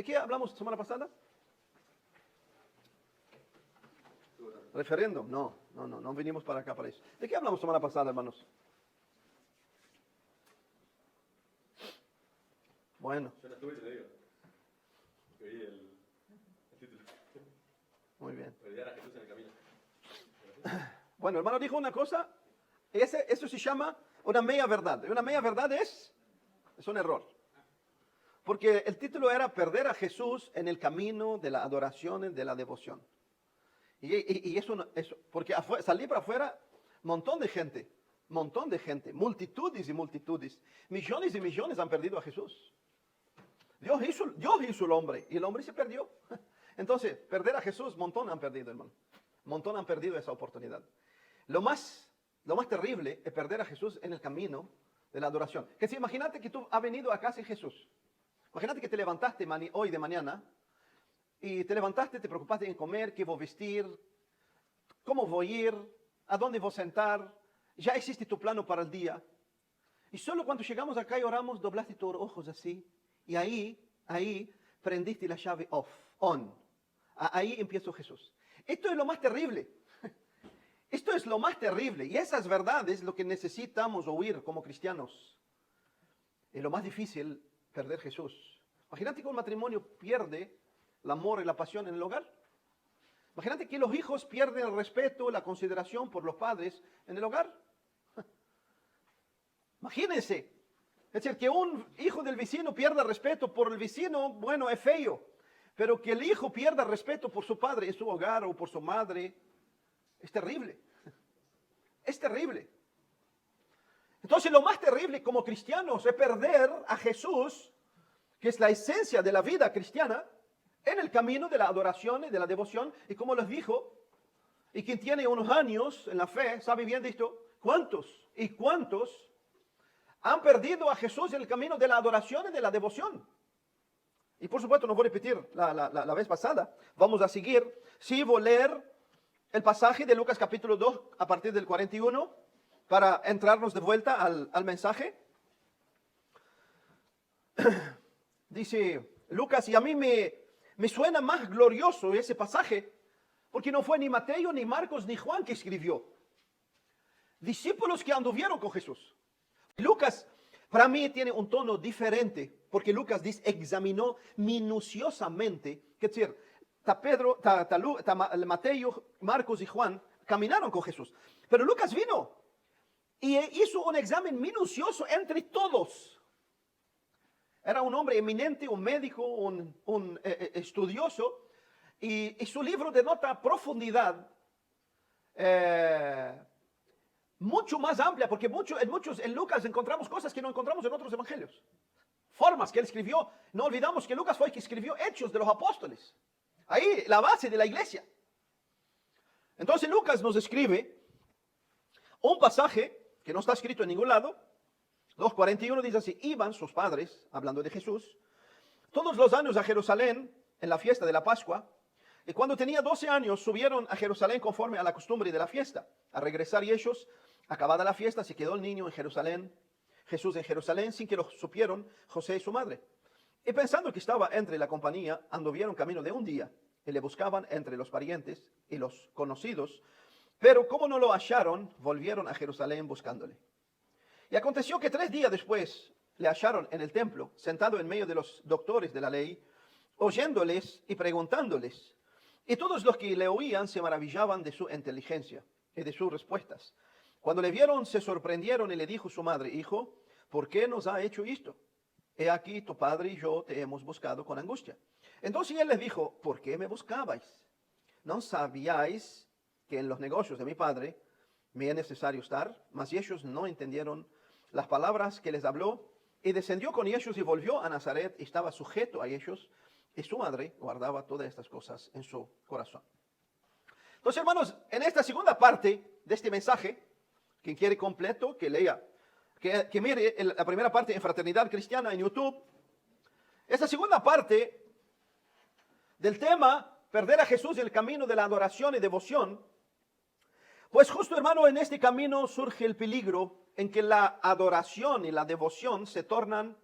¿De qué hablamos semana pasada? Referéndum. No vinimos para acá para eso. ¿De qué hablamos semana pasada, hermanos? Bueno. Yo no estuve, te lo digo. Que vi el título. Muy bien. Olvidar a Jesús en el camino. Bueno, el hermano dijo una cosa. Eso se llama una media verdad. Y una media verdad es un error. Porque el título era perder a Jesús en el camino de la adoración, de la devoción. Y eso, porque salí para afuera, montón de gente, multitudes y multitudes, millones y millones han perdido a Jesús. Dios hizo el hombre y el hombre se perdió. Entonces, perder a Jesús, montón han perdido, hermano. Montón han perdido esa oportunidad. Lo más terrible es perder a Jesús en el camino de la adoración. Que si imagínate que tú has venido acá sin Jesús. Imagínate que te levantaste hoy de mañana y te levantaste, te preocupaste en comer, qué voy a vestir, cómo voy a ir, a dónde voy a sentar. Ya existe tu plano para el día. Y solo cuando llegamos acá y oramos, doblaste tus ojos así. Y ahí prendiste la llave on. Ahí empieza Jesús. Esto es lo más terrible. Esto es lo más terrible. Y esas verdades es lo que necesitamos oír como cristianos. Es lo más difícil, perder Jesús. Imagínate que un matrimonio pierde el amor y la pasión en el hogar. Imagínate que los hijos pierden el respeto, la consideración por los padres en el hogar. Imagínense. Es decir, que un hijo del vecino pierda respeto por el vecino, bueno, es feo. Pero que el hijo pierda respeto por su padre en su hogar o por su madre, es terrible. Es terrible. Entonces lo más terrible como cristianos es perder a Jesús, que es la esencia de la vida cristiana, en el camino de la adoración y de la devoción. Y como les dijo, y quien tiene unos años en la fe, sabe bien de esto, ¿cuántos han perdido a Jesús en el camino de la adoración y de la devoción? Y por supuesto, no voy a repetir la vez pasada. Vamos a seguir. Sí, voy a leer el pasaje de Lucas capítulo 2 a partir del 41 para entrarnos de vuelta al mensaje. Dice Lucas, y a mí me suena más glorioso ese pasaje, porque no fue ni Mateo, ni Marcos, ni Juan que escribió. Discípulos que anduvieron con Jesús. Lucas, para mí, tiene un tono diferente, porque Lucas dice, examinó minuciosamente, es decir, Mateo, Marcos y Juan caminaron con Jesús. Pero Lucas vino y hizo un examen minucioso entre todos. Era un hombre eminente, un médico, un estudioso, y su libro denota profundidad mucho más amplia, porque en Lucas encontramos cosas que no encontramos en otros evangelios. Formas que él escribió. No olvidamos que Lucas fue el que escribió Hechos de los Apóstoles. Ahí la base de la iglesia. Entonces Lucas nos escribe un pasaje que no está escrito en ningún lado. 2:41 dice así: iban sus padres, hablando de Jesús, todos los años a Jerusalén en la fiesta de la Pascua, y cuando tenía 12 años subieron a Jerusalén conforme a la costumbre de la fiesta. Al regresar ellos, acabada la fiesta, se quedó el niño en Jerusalén, Jesús en Jerusalén, sin que lo supieron José y su madre. Y pensando que estaba entre la compañía, anduvieron camino de un día, y le buscaban entre los parientes y los conocidos, pero como no lo hallaron, volvieron a Jerusalén buscándole. Y aconteció que 3 días después le hallaron en el templo, sentado en medio de los doctores de la ley, oyéndoles y preguntándoles. Y todos los que le oían se maravillaban de su inteligencia y de sus respuestas. Cuando le vieron, se sorprendieron y le dijo su madre: Hijo, ¿por qué nos ha hecho esto? He aquí, tu padre y yo te hemos buscado con angustia. Entonces él les dijo: ¿por qué me buscabais? ¿No sabíais que en los negocios de mi padre me es necesario estar? Mas ellos no entendieron las palabras que les habló, y descendió con ellos y volvió a Nazaret, y estaba sujeto a ellos, y su madre guardaba todas estas cosas en su corazón. Entonces, hermanos, en esta segunda parte de este mensaje, quien quiere completo, que lea, que mire la primera parte en Fraternidad Cristiana en YouTube. Esta segunda parte del tema, perder a Jesús en el camino de la adoración y devoción, pues justo, hermano, en este camino surge el peligro en que la adoración y la devoción se tornan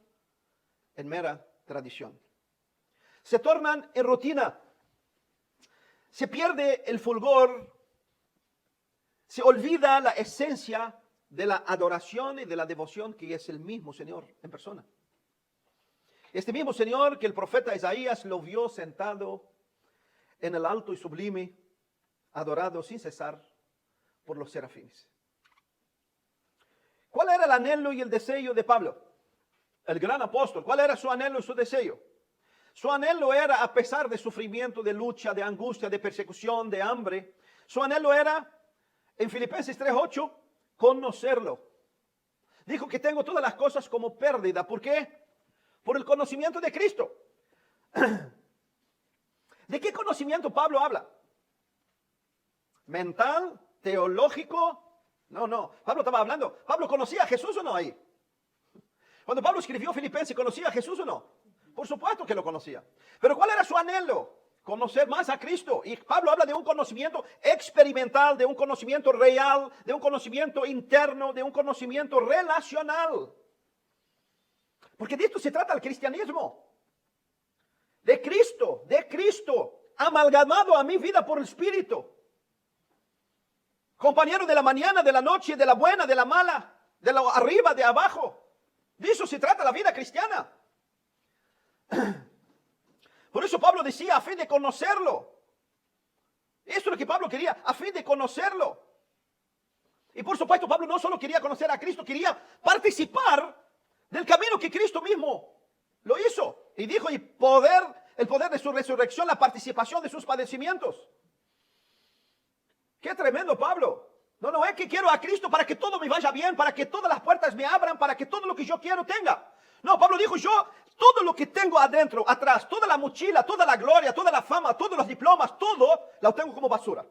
en mera tradición. se tornan en rutina. Se pierde el fulgor, se olvida la esencia de la adoración y de la devoción que es el mismo Señor en persona. Este mismo Señor que el profeta Isaías lo vio sentado en el alto y sublime, adorado sin cesar por los serafines. ¿Cuál era el anhelo y el deseo de Pablo, el gran apóstol? ¿Cuál era su anhelo y su deseo? Su anhelo era, a pesar de sufrimiento, de lucha, de angustia, de persecución, de hambre, su anhelo era, en Filipenses 3:8, conocerlo. Dijo que tengo todas las cosas como pérdida. ¿Por qué? Por el conocimiento de Cristo. ¿De qué conocimiento Pablo habla? ¿Mental? ¿Teológico? No. Pablo estaba hablando. ¿Pablo conocía a Jesús o no ahí? Cuando Pablo escribió Filipenses, ¿conocía a Jesús o no? Por supuesto que lo conocía. Pero ¿cuál era su anhelo? Conocer más a Cristo. Y Pablo habla de un conocimiento experimental, de un conocimiento real, de un conocimiento interno, de un conocimiento relacional. Porque de esto se trata el cristianismo. De Cristo, amalgamado a mi vida por el Espíritu. Compañero de la mañana, de la noche, de la buena, de la mala, de lo arriba, de abajo. De eso se trata la vida cristiana. Por eso Pablo decía, a fin de conocerlo. Eso es lo que Pablo quería, a fin de conocerlo. Y por supuesto, Pablo no solo quería conocer a Cristo, quería participar del camino que Cristo mismo lo hizo. Y dijo, el poder de su resurrección, la participación de sus padecimientos. Qué tremendo, Pablo. No es que quiero a Cristo para que todo me vaya bien, para que todas las puertas me abran, para que todo lo que yo quiero tenga. No, Pablo dijo, yo todo lo que tengo adentro, atrás, toda la mochila, toda la gloria, toda la fama, todos los diplomas, todo lo tengo como basura.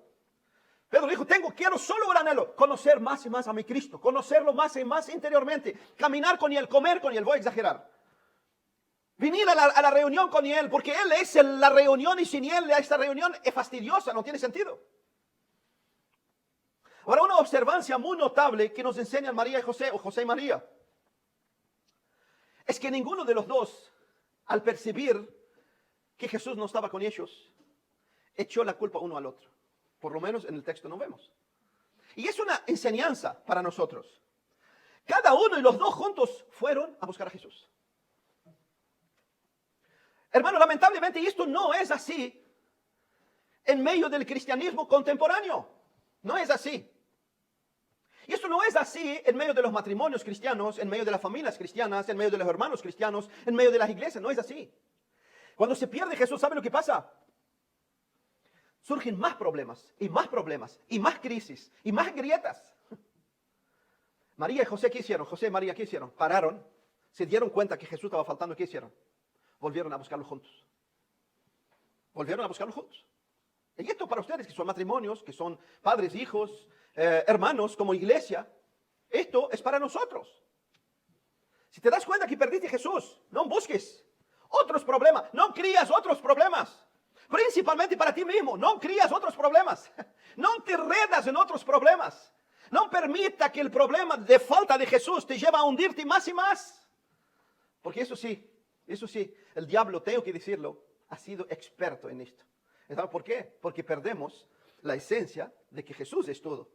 Pedro dijo, quiero solo un anhelo, conocer más y más a mi Cristo, conocerlo más y más interiormente, caminar con Él, comer con Él, voy a exagerar. Venir a la reunión con Él, porque Él es la reunión y sin Él esta reunión es fastidiosa, no tiene sentido. Ahora, una observancia muy notable que nos enseñan María y José, o José y María, es que ninguno de los dos, al percibir que Jesús no estaba con ellos, echó la culpa uno al otro. Por lo menos en el texto no vemos. Y es una enseñanza para nosotros. Cada uno y los dos juntos fueron a buscar a Jesús. Hermano, lamentablemente esto no es así en medio del cristianismo contemporáneo. No es así. Y esto no es así en medio de los matrimonios cristianos, en medio de las familias cristianas, en medio de los hermanos cristianos, en medio de las iglesias. No es así. Cuando se pierde Jesús, ¿sabe lo que pasa? Surgen más problemas, y más crisis, y más grietas. María y José, ¿qué hicieron? José y María, ¿qué hicieron? Pararon, se dieron cuenta que Jesús estaba faltando, ¿qué hicieron? Volvieron a buscarlo juntos. Y esto para ustedes que son matrimonios, que son padres, hijos, hermanos, como iglesia, esto es para nosotros. Si te das cuenta que perdiste a Jesús, no busques otros problemas, no crías otros problemas. Principalmente para ti mismo, no crías otros problemas. No te enredas en otros problemas. No permita que el problema de falta de Jesús te lleve a hundirte más y más. Porque eso sí, el diablo, tengo que decirlo, ha sido experto en esto. ¿Saben por qué? Porque perdemos la esencia de que Jesús es todo.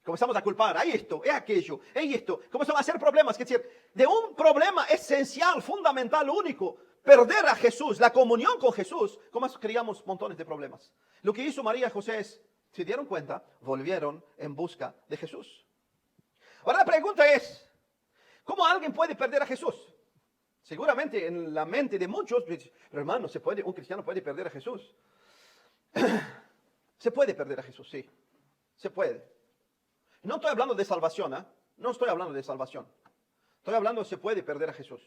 Comenzamos a culpar, hay esto, hay aquello, hay esto. Comenzamos a hacer problemas, es decir, de un problema esencial, fundamental, único, perder a Jesús, la comunión con Jesús, como creamos montones de problemas. Lo que hizo María y José es, se dieron cuenta, volvieron en busca de Jesús. Ahora la pregunta es, ¿cómo alguien puede perder a Jesús? Seguramente en la mente de muchos, pero hermano, un cristiano puede perder a Jesús. Se puede perder a Jesús, sí. Se puede. No estoy hablando de salvación, ¿eh? No estoy hablando de salvación. Estoy hablando de se puede perder a Jesús.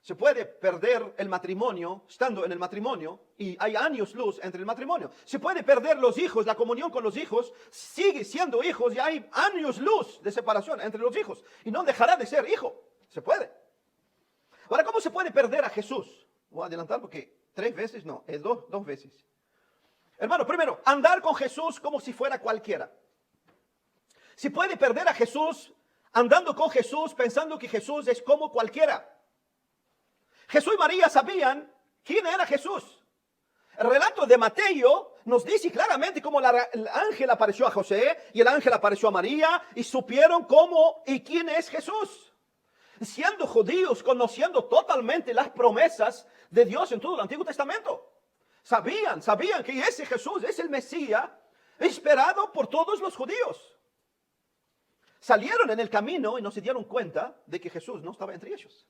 Se puede perder el matrimonio, estando en el matrimonio, y hay años luz entre el matrimonio. Se puede perder los hijos, la comunión con los hijos, sigue siendo hijos, y hay años luz de separación entre los hijos. Y no dejará de ser hijo. Se puede. Ahora, ¿cómo se puede perder a Jesús? Voy a adelantar porque 3 veces no, es 2 veces. Hermano, primero, andar con Jesús como si fuera cualquiera. Se puede perder a Jesús andando con Jesús pensando que Jesús es como cualquiera. Jesús y María sabían ¿Quién era Jesús? El relato de Mateo nos dice claramente cómo el ángel apareció a José y el ángel apareció a María y supieron cómo y quién es Jesús. Siendo judíos, conociendo totalmente las promesas de Dios en todo el Antiguo Testamento. Sabían que ese Jesús es el Mesías esperado por todos los judíos. Salieron en el camino y no se dieron cuenta de que Jesús no estaba entre ellos.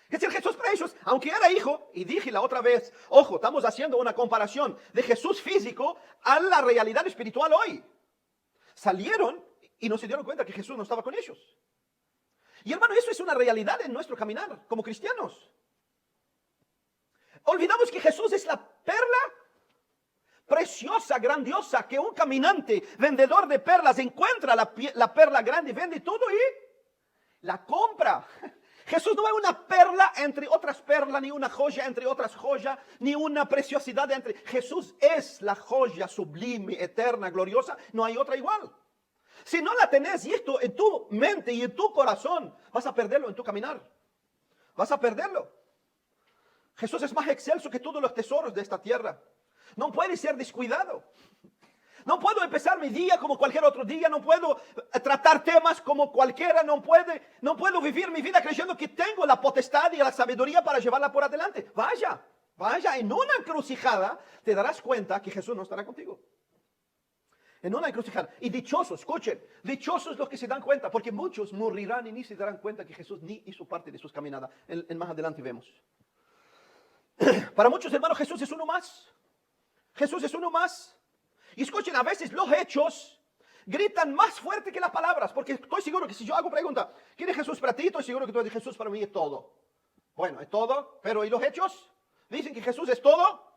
Es decir, Jesús para ellos, aunque era hijo, y dije la otra vez, ojo, estamos haciendo una comparación de Jesús físico a la realidad espiritual hoy. Salieron y no se dieron cuenta que Jesús no estaba con ellos. Y hermano, eso es una realidad en nuestro caminar como cristianos. Olvidamos que Jesús es la perla preciosa, grandiosa, que un caminante, vendedor de perlas, encuentra la perla grande, vende todo y la compra. Jesús no es una perla entre otras perlas, ni una joya entre otras joyas, ni una preciosidad entre... Jesús es la joya sublime, eterna, gloriosa, no hay otra igual. Si no la tenés y esto en tu mente y en tu corazón, vas a perderlo en tu caminar. Vas a perderlo. Jesús es más excelso que todos los tesoros de esta tierra. No puede ser descuidado. No puedo empezar mi día como cualquier otro día. No puedo tratar temas como cualquiera. No puedo vivir mi vida creyendo que tengo la potestad y la sabiduría para llevarla por adelante. Vaya, en una encrucijada te darás cuenta que Jesús no estará contigo. En una encrucijada. Y dichosos, escuchen, dichosos los que se dan cuenta, porque muchos morirán y ni se darán cuenta que Jesús ni hizo parte de sus caminadas. Más adelante vemos. Para muchos hermanos, Jesús es uno más. Jesús es uno más. Y escuchen, a veces los hechos gritan más fuerte que las palabras, porque estoy seguro que si yo hago pregunta, ¿quién es Jesús para ti? Estoy seguro que tú dices, Jesús para mí es todo. Bueno, es todo, pero ¿y los hechos? ¿Dicen que Jesús es todo?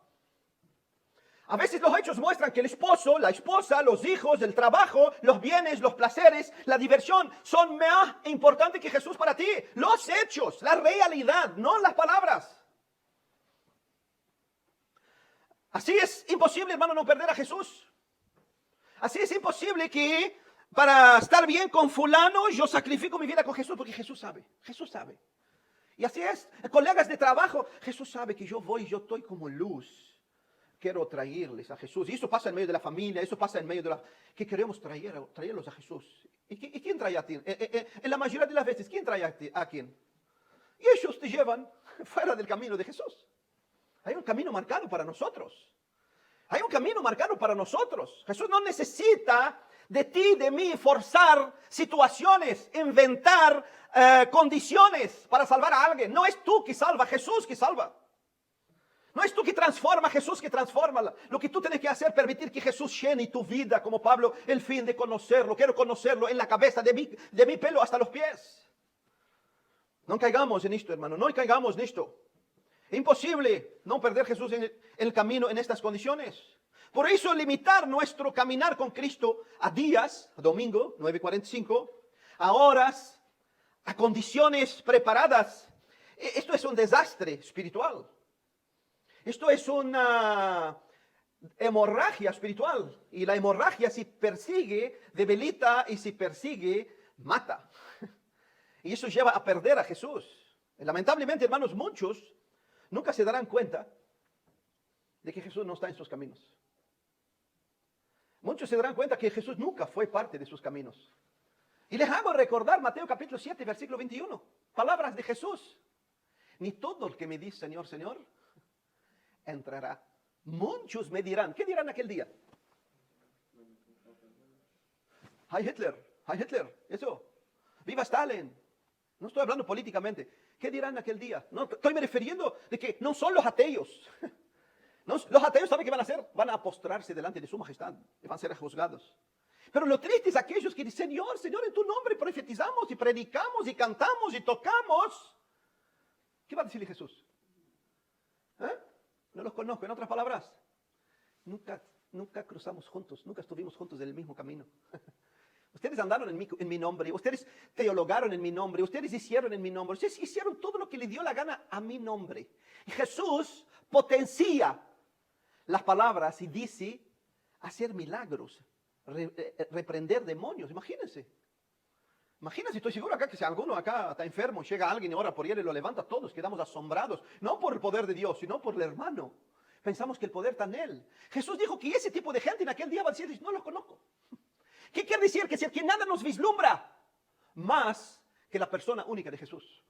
A veces los hechos muestran que el esposo, la esposa, los hijos, el trabajo, los bienes, los placeres, la diversión son más importantes que Jesús para ti. Los hechos, la realidad, no las palabras. Así es imposible, hermano, no perder a Jesús. Así es imposible que para estar bien con fulano yo sacrifico mi vida con Jesús, porque Jesús sabe, Jesús sabe. Y así es, colegas de trabajo, Jesús sabe que yo estoy como luz. Quiero traerles a Jesús. Y eso pasa en medio de la familia, eso pasa en medio de la... que queremos traerlos a Jesús. ¿Y quién trae a ti? En la mayoría de las veces, ¿quién trae a quién? Y ellos te llevan fuera del camino de Jesús. Hay un camino marcado para nosotros. Hay un camino marcado para nosotros. Jesús no necesita de ti, de mí, forzar situaciones, inventar condiciones para salvar a alguien. No es tú que salva, Jesús que salva. No es tú que transforma, Jesús que transforma. Lo que tú tienes que hacer es permitir que Jesús llene tu vida, como Pablo, el fin de conocerlo. Quiero conocerlo en la cabeza, de mi pelo hasta los pies. No caigamos en esto, hermano, no caigamos en esto. Imposible no perder Jesús en el camino en estas condiciones. Por eso limitar nuestro caminar con Cristo a días, a domingo, 9:45, a horas, a condiciones preparadas. Esto es un desastre espiritual. Esto es una hemorragia espiritual. Y la hemorragia si persigue, debilita y si persigue, mata. Y eso lleva a perder a Jesús. Y lamentablemente, hermanos, muchos nunca se darán cuenta de que Jesús no está en sus caminos. Muchos se darán cuenta que Jesús nunca fue parte de sus caminos. Y les hago recordar Mateo capítulo 7, versículo 21. Palabras de Jesús. Ni todo el que me dice Señor, Señor, entrará. Muchos me dirán. ¿Qué dirán aquel día? Heil Hitler, eso. Viva Stalin. No estoy hablando políticamente. ¿Qué dirán aquel día? No, estoy me refiriendo de que no son los ateos. No, los ateos, ¿saben qué van a hacer? Van a postrarse delante de su majestad y van a ser juzgados. Pero lo triste es aquellos que dicen, Señor, Señor, en tu nombre profetizamos y predicamos y cantamos y tocamos. ¿Qué va a decirle Jesús? No los conozco. En otras palabras, nunca cruzamos juntos, nunca estuvimos juntos en el mismo camino. Ustedes andaron en mi nombre, ustedes teologaron en mi nombre, ustedes hicieron en mi nombre, ustedes hicieron todo lo que le dio la gana a mi nombre. Y Jesús potencia las palabras y dice hacer milagros, reprender demonios, imagínense. Imagínate, estoy seguro acá que si alguno acá está enfermo, llega alguien y ora por él y lo levanta, todos quedamos asombrados, no por el poder de Dios, sino por el hermano. Pensamos que el poder está en él. Jesús dijo que ese tipo de gente en aquel día va a decir, no los conozco. ¿Qué quiere decir? Que nada nos vislumbra más que la persona única de Jesús.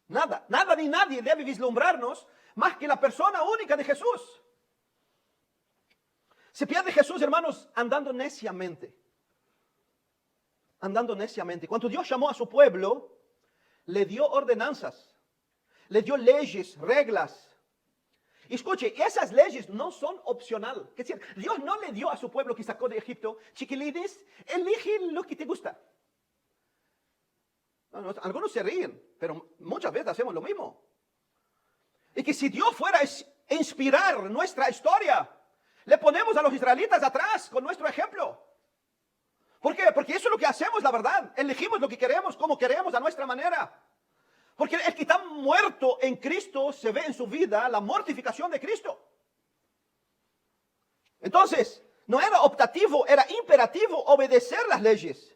Nada, nada ni nadie debe vislumbrarnos más que la persona única de Jesús. Se pierde Jesús, hermanos, andando neciamente. Andando neciamente. Cuando Dios llamó a su pueblo, le dio ordenanzas, le dio leyes, reglas. Y escuche, esas leyes no son opcional. Es decir, Dios no le dio a su pueblo que sacó de Egipto, chiquilines, elige lo que te gusta. Algunos se ríen, pero muchas veces hacemos lo mismo. Y que si Dios fuera a inspirar nuestra historia, le ponemos a los israelitas atrás con nuestro ejemplo. ¿Por qué? Porque eso es lo que hacemos, la verdad. Elegimos lo que queremos, como queremos, a nuestra manera. Porque el que está muerto en Cristo se ve en su vida la mortificación de Cristo. Entonces, no era optativo, era imperativo obedecer las leyes.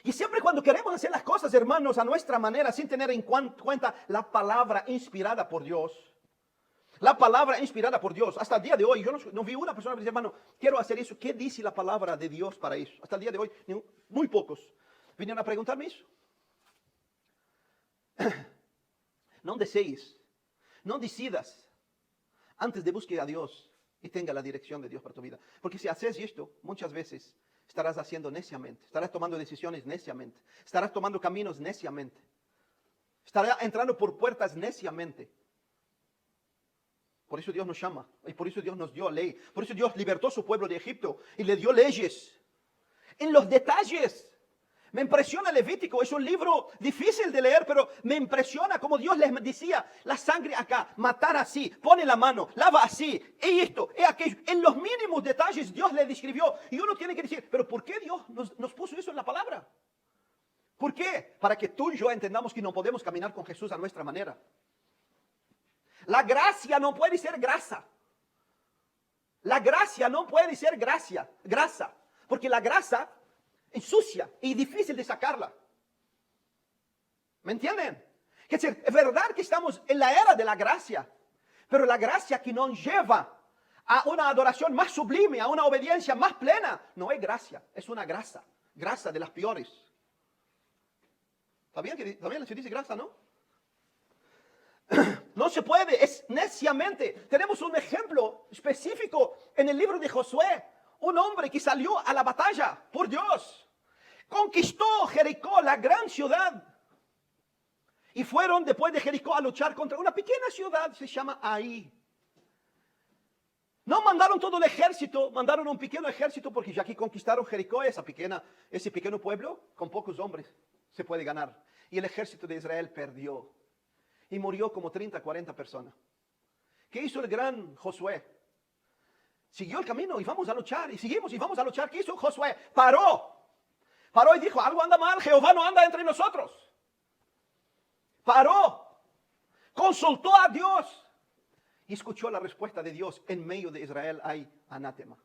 Y siempre cuando queremos hacer las cosas, hermanos, a nuestra manera, sin tener en cuenta la palabra inspirada por Dios. La palabra inspirada por Dios. Hasta el día de hoy, yo no vi una persona que dice, hermano, quiero hacer eso. ¿Qué dice la palabra de Dios para eso? Hasta el día de hoy, muy pocos vinieron a preguntarme eso. No desees, no decidas antes de buscar a Dios y tenga la dirección de Dios para tu vida. Porque si haces esto, muchas veces estarás haciendo neciamente, estarás tomando decisiones neciamente, estarás tomando caminos neciamente, estarás entrando por puertas neciamente. Por eso Dios nos llama y por eso Dios nos dio ley. Por eso Dios libertó a su pueblo de Egipto y le dio leyes. En los detalles. Me impresiona Levítico, es un libro difícil de leer, pero me impresiona como Dios les decía, la sangre acá, matar así, pone la mano, lava así, y esto, y aquello. En los mínimos detalles Dios le describió. Y uno tiene que decir, pero ¿por qué Dios nos puso eso en la palabra? ¿Por qué? Para que tú y yo entendamos que no podemos caminar con Jesús a nuestra manera. La gracia no puede ser grasa. La gracia no puede ser grasa, porque la grasa es sucia y difícil de sacarla. ¿Me entienden? Es decir, es verdad que estamos en la era de la gracia, pero la gracia que nos lleva a una adoración más sublime, a una obediencia más plena, no es gracia, es una grasa de las peores. ¿Está bien que también se dice grasa, no? No se puede, es neciamente. Tenemos un ejemplo específico en el libro de Josué. Un hombre que salió a la batalla por Dios. Conquistó Jericó, la gran ciudad. Y fueron después de Jericó a luchar contra una pequeña ciudad, se llama Ai. No mandaron todo el ejército, mandaron un pequeño ejército porque ya que conquistaron Jericó, ese pequeño pueblo, con pocos hombres se puede ganar. Y el ejército de Israel perdió. Y murió como 30, 40 personas. ¿Qué hizo el gran Josué? Siguió el camino y vamos a luchar. Y seguimos y vamos a luchar. ¿Qué hizo Josué? Paró y dijo, algo anda mal, Jehová no anda entre nosotros. Paró. Consultó a Dios. Y escuchó la respuesta de Dios. En medio de Israel hay anátema.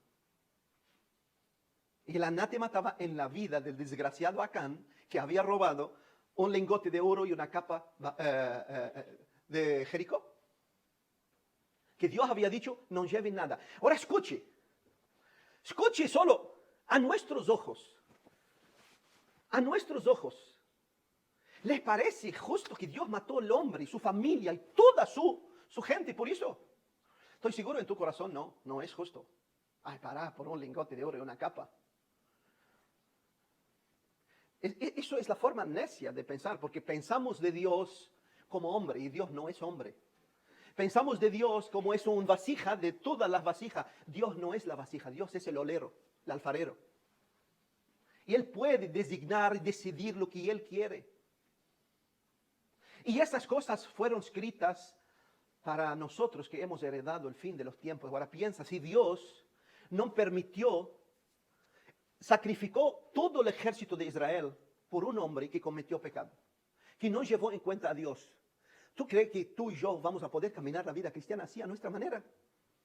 Y el anátema estaba en la vida del desgraciado Acán, que había robado un lingote de oro y una capa de Jericó. Que Dios había dicho, no lleven nada. Ahora escuche solo a nuestros ojos. A nuestros ojos. ¿Les parece justo que Dios mató al hombre y su familia y toda su gente por eso? Estoy seguro en tu corazón, no es justo. Ay, pará por un lingote de oro y una capa. Eso es la forma necia de pensar, porque pensamos de Dios como hombre y Dios no es hombre. Pensamos de Dios como es un vasija de todas las vasijas. Dios no es la vasija, Dios es el olero, el alfarero. Y Él puede designar y decidir lo que Él quiere. Y esas cosas fueron escritas para nosotros que hemos heredado el fin de los tiempos. Ahora piensa, si Dios no permitió, sacrificó todo el ejército de Israel por un hombre que cometió pecado, que no llevó en cuenta a Dios. ¿Tú crees que tú y yo vamos a poder caminar la vida cristiana así a nuestra manera?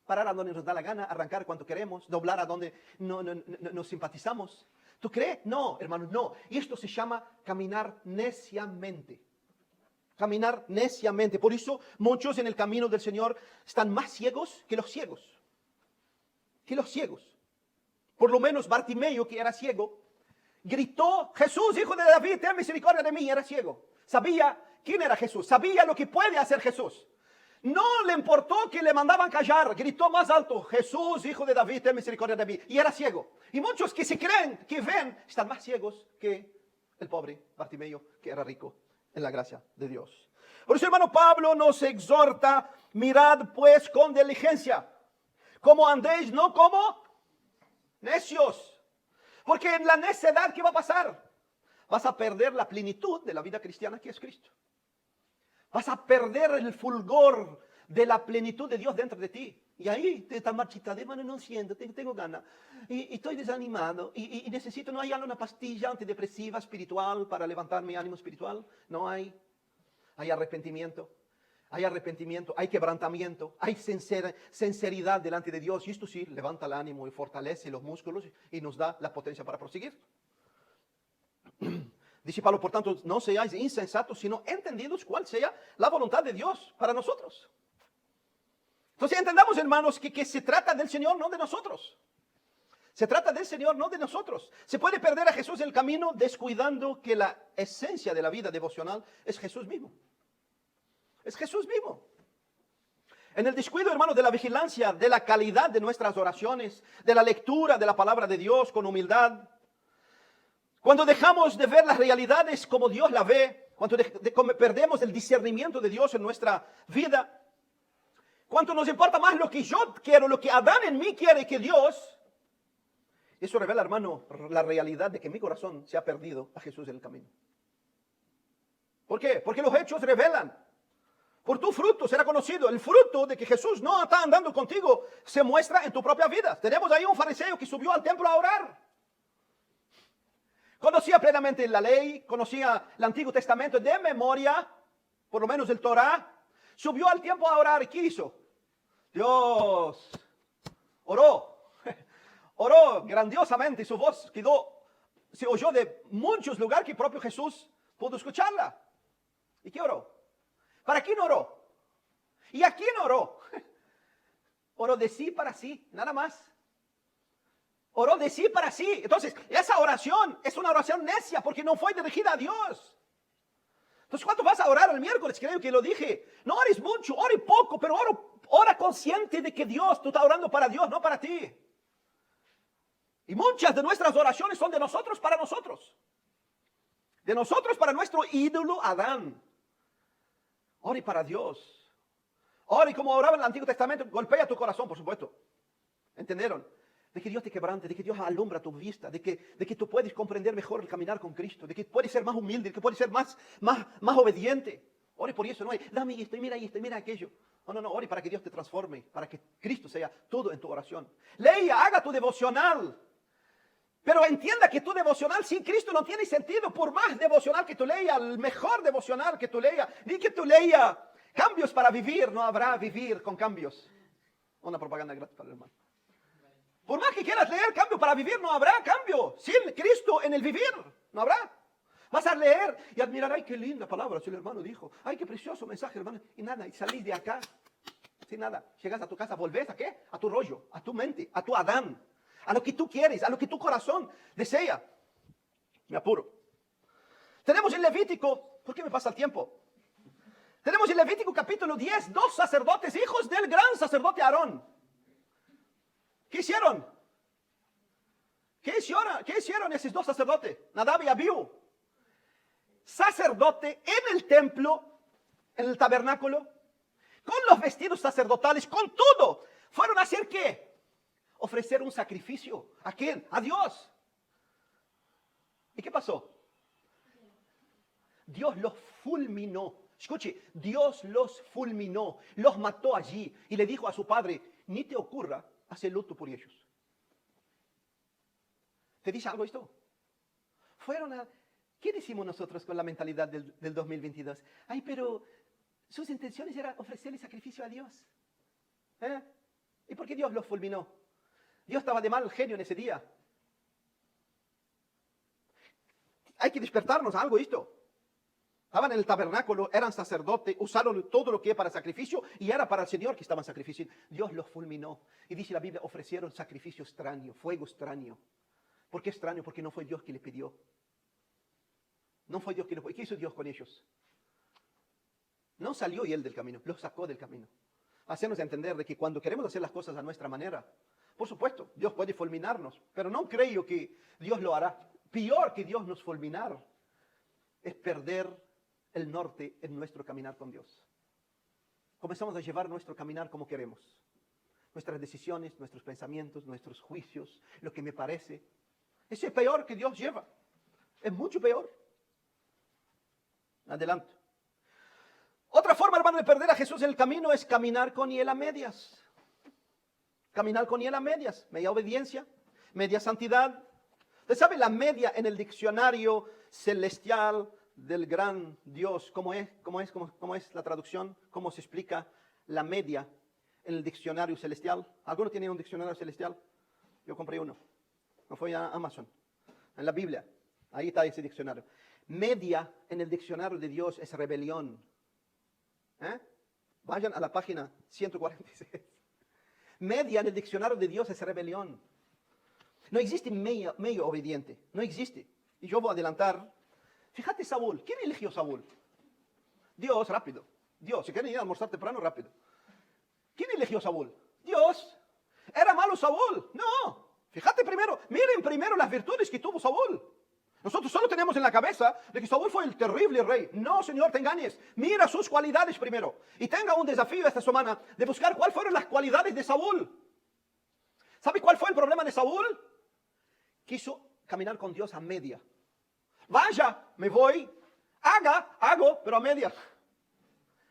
Parar a donde nos da la gana, arrancar cuando queremos, doblar a donde nos simpatizamos. ¿Tú crees? No, hermanos, no. Y esto se llama caminar neciamente. Caminar neciamente. Por eso muchos en el camino del Señor están más ciegos que los ciegos. Que los ciegos. Por lo menos Bartimeo, que era ciego, gritó: Jesús, hijo de David, ten misericordia de mí. Era ciego. Sabía quién era Jesús. Sabía lo que puede hacer Jesús. No le importó que le mandaban callar. Gritó más alto: Jesús, hijo de David, ten misericordia de mí. Y era ciego. Y muchos que se creen, que ven, están más ciegos que el pobre Bartimeo, que era rico en la gracia de Dios. Por eso, hermano, Pablo nos exhorta: mirad pues con diligencia, como andéis, no como necios. Porque en la necedad, ¿qué va a pasar? Vas a perder la plenitud de la vida cristiana, que es Cristo. Vas a perder el fulgor de la plenitud de Dios dentro de ti. Y ahí te estás marchitado: hermano, no siento, tengo ganas. Y estoy desanimado. Y necesito, ¿no hay una pastilla antidepresiva espiritual para levantar mi ánimo espiritual? No hay. Hay arrepentimiento. Hay arrepentimiento, hay quebrantamiento, hay sinceridad delante de Dios. Y esto sí, levanta el ánimo y fortalece los músculos y nos da la potencia para proseguir. Dice Pablo, por tanto, no seáis insensatos, sino entendidos cuál sea la voluntad de Dios para nosotros. Entonces entendamos, hermanos, que se trata del Señor, no de nosotros. Se trata del Señor, no de nosotros. Se puede perder a Jesús en el camino descuidando que la esencia de la vida devocional es Jesús mismo. Es Jesús mismo. En el descuido, hermanos, de la vigilancia, de la calidad de nuestras oraciones, de la lectura de la palabra de Dios con humildad, cuando dejamos de ver las realidades como Dios la ve, cuando perdemos el discernimiento de Dios en nuestra vida, cuando nos importa más lo que yo quiero, lo que Adán en mí quiere que Dios, eso revela, hermano, la realidad de que mi corazón se ha perdido a Jesús en el camino. ¿Por qué? Porque los hechos revelan. Por tu fruto será conocido. El fruto de que Jesús no está andando contigo se muestra en tu propia vida. Tenemos ahí un fariseo que subió al templo a orar. Conocía plenamente la ley, conocía el Antiguo Testamento de memoria, por lo menos el Torah. Subió al templo a orar. ¿Qué hizo? Dios oró. Oró grandiosamente. Su voz se oyó de muchos lugares que el propio Jesús pudo escucharla. ¿Y qué oró? ¿Para quién oró? ¿Y a quién oró? Oró de sí para sí, nada más. Oró de sí para sí. Entonces, esa oración es una oración necia porque no fue dirigida a Dios. Entonces, ¿cuánto vas a orar el miércoles? Creo que lo dije. No ores mucho, ore poco, pero ora consciente de que Dios, tú estás orando para Dios, no para ti. Y muchas de nuestras oraciones son de nosotros para nosotros. De nosotros para nuestro ídolo Adán. Ore para Dios. Ore como oraba en el Antiguo Testamento. Golpea tu corazón, por supuesto. ¿Entendieron? De que Dios te quebrante, de que Dios alumbra tu vista, de que tú puedes comprender mejor el caminar con Cristo, de que puedes ser más humilde, de que puedes ser más obediente. Ore por eso, no hay, dame esto, y mira aquello. No, ore para que Dios te transforme, para que Cristo sea todo en tu oración. Lea, haga tu devocional. Pero entienda que tu devocional sin Cristo no tiene sentido. Por más devocional que tú leas, el mejor devocional que tú leas, ni que tú leas cambios para vivir, no habrá vivir con cambios. Una propaganda gratis para el hermano. Por más que quieras leer cambio para vivir, no habrá cambio. Sin Cristo en el vivir, no habrá. Vas a leer y admirar: ay, qué linda palabra, si el hermano dijo. Ay, qué precioso mensaje, hermano. Y nada, y salís de acá sin nada. Llegas a tu casa, volvés ¿a qué? A tu rollo, a tu mente, a tu Adán. A lo que tú quieres, a lo que tu corazón desea. Me apuro. Tenemos en Levítico, ¿por qué me pasa el tiempo? Tenemos en Levítico capítulo 10, 2 sacerdotes, hijos del gran sacerdote Aarón. ¿Qué hicieron? ¿Qué hicieron esos dos sacerdotes? Nadab y Abiú. Sacerdote en el templo, en el tabernáculo, con los vestidos sacerdotales, con todo. ¿Fueron a hacer qué? Ofrecer un sacrificio. ¿A quién? A Dios. ¿Y qué pasó? Dios los fulminó. Escuche, Dios los fulminó, los mató allí y le dijo a su padre: ni te ocurra hacer luto por ellos. ¿Te dice algo esto? ¿Qué decimos nosotros con la mentalidad del 2022? Ay, pero sus intenciones eran ofrecerle sacrificio a Dios. ¿Y por qué Dios los fulminó? Dios estaba de mal genio en ese día. Hay que despertarnos a algo esto. Estaban en el tabernáculo, eran sacerdotes, usaron todo lo que es para sacrificio y era para el Señor que estaban sacrificiando. Dios los fulminó. Y dice la Biblia, ofrecieron sacrificio extraño, fuego extraño. ¿Por qué extraño? Porque no fue Dios que le pidió. No fue Dios que le pidió. ¿Qué hizo Dios con ellos? No salió él del camino, los sacó del camino. Hacernos entender de que cuando queremos hacer las cosas a nuestra manera, por supuesto, Dios puede fulminarnos, pero no creo que Dios lo hará. Peor que Dios nos fulminar es perder el norte en nuestro caminar con Dios. Comenzamos a llevar nuestro caminar como queremos. Nuestras decisiones, nuestros pensamientos, nuestros juicios, lo que me parece. Eso es peor que Dios lleva. Es mucho peor. Adelante. Otra forma, hermano, de perder a Jesús en el camino es caminar con Él a medias. Caminar con Él a medias. Media obediencia, media santidad. Usted sabe la media en el diccionario celestial del gran Dios. ¿Cómo es la traducción? ¿Cómo se explica la media en el diccionario celestial? ¿Alguno tiene un diccionario celestial? Yo compré uno. No fue a Amazon. En la Biblia. Ahí está ese diccionario. Media en el diccionario de Dios es rebelión. Vayan a la página 146. Media en el diccionario de Dios es rebelión. No existe medio obediente. No existe. Y yo voy a adelantar. Fíjate Saúl. ¿Quién eligió Saúl? Dios, rápido. Dios. Si quieren ir a almorzar temprano, rápido. ¿Quién eligió Saúl? Dios. ¿Era malo Saúl? No. Fíjate primero. Miren primero las virtudes que tuvo Saúl. Nosotros solo tenemos en la cabeza de que Saúl fue el terrible rey. No, Señor, te engañes. Mira sus cualidades primero. Y tenga un desafío esta semana de buscar cuáles fueron las cualidades de Saúl. ¿Sabe cuál fue el problema de Saúl? Quiso caminar con Dios a media. Vaya, me voy. Hago, pero a media.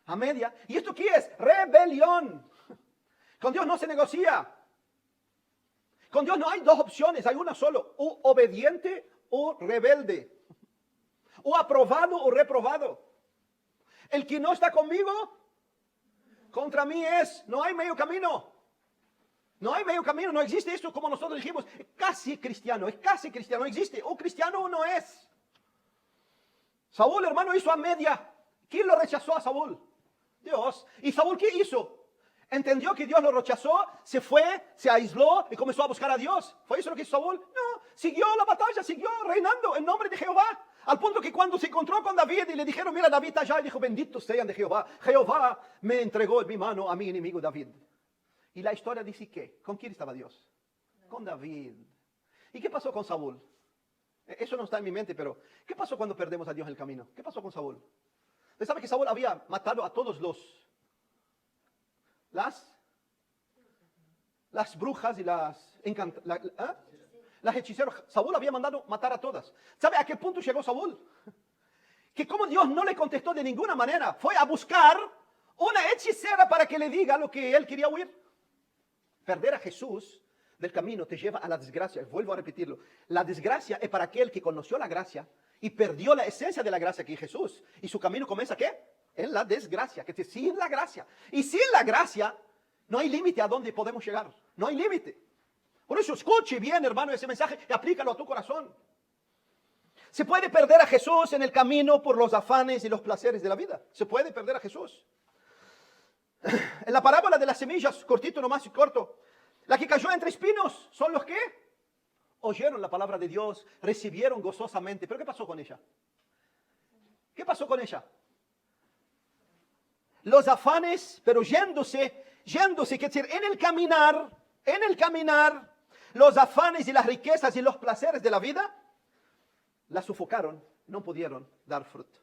A media. ¿Y esto qué es? Rebelión. Con Dios no se negocia. Con Dios no hay dos opciones, hay una solo. O obediente o rebelde, o aprobado o reprobado. El que no está conmigo, contra mí es. No hay medio camino. No hay medio camino, no existe esto como nosotros dijimos. Es casi cristiano, no existe. O cristiano o no es. Saúl, hermano, hizo a media. ¿Quién lo rechazó a Saúl? Dios. ¿Y Saúl qué hizo? Entendió que Dios lo rechazó, se fue, se aisló y comenzó a buscar a Dios. ¿Fue eso lo que hizo Saúl? No, siguió la batalla, siguió reinando en nombre de Jehová. Al punto que cuando se encontró con David y le dijeron, mira, David está allá, y dijo, benditos sean de Jehová. Jehová me entregó en mi mano a mi enemigo David. Y la historia dice que, ¿con quién estaba Dios? Con David. ¿Y qué pasó con Saúl? Eso no está en mi mente, pero ¿qué pasó cuando perdemos a Dios en el camino? ¿Qué pasó con Saúl? Usted sabe que Saúl había matado a todos las brujas y las hechiceras. Saúl había mandado matar a todas. ¿Sabe a qué punto llegó Saúl? Que como Dios no le contestó de ninguna manera, fue a buscar una hechicera para que le diga lo que él quería oír. Perder a Jesús del camino te lleva a la desgracia. Vuelvo a repetirlo. La desgracia es para aquel que conoció la gracia y perdió la esencia de la gracia que es Jesús. Y su camino comienza ¿qué? En la desgracia, que es sin la gracia. Y sin la gracia no hay límite a dónde podemos llegar. No hay límite. Por eso escuche bien, hermano, ese mensaje y aplícalo a tu corazón. Se puede perder a Jesús en el camino por los afanes y los placeres de la vida. Se puede perder a Jesús. En la parábola de las semillas, cortito nomás y corto, la que cayó entre espinos son los que oyeron la palabra de Dios, recibieron gozosamente. ¿Pero qué pasó con ella? ¿Qué pasó con ella? Los afanes, pero yéndose, quiere decir, en el caminar, los afanes y las riquezas y los placeres de la vida, la sofocaron, no pudieron dar fruto.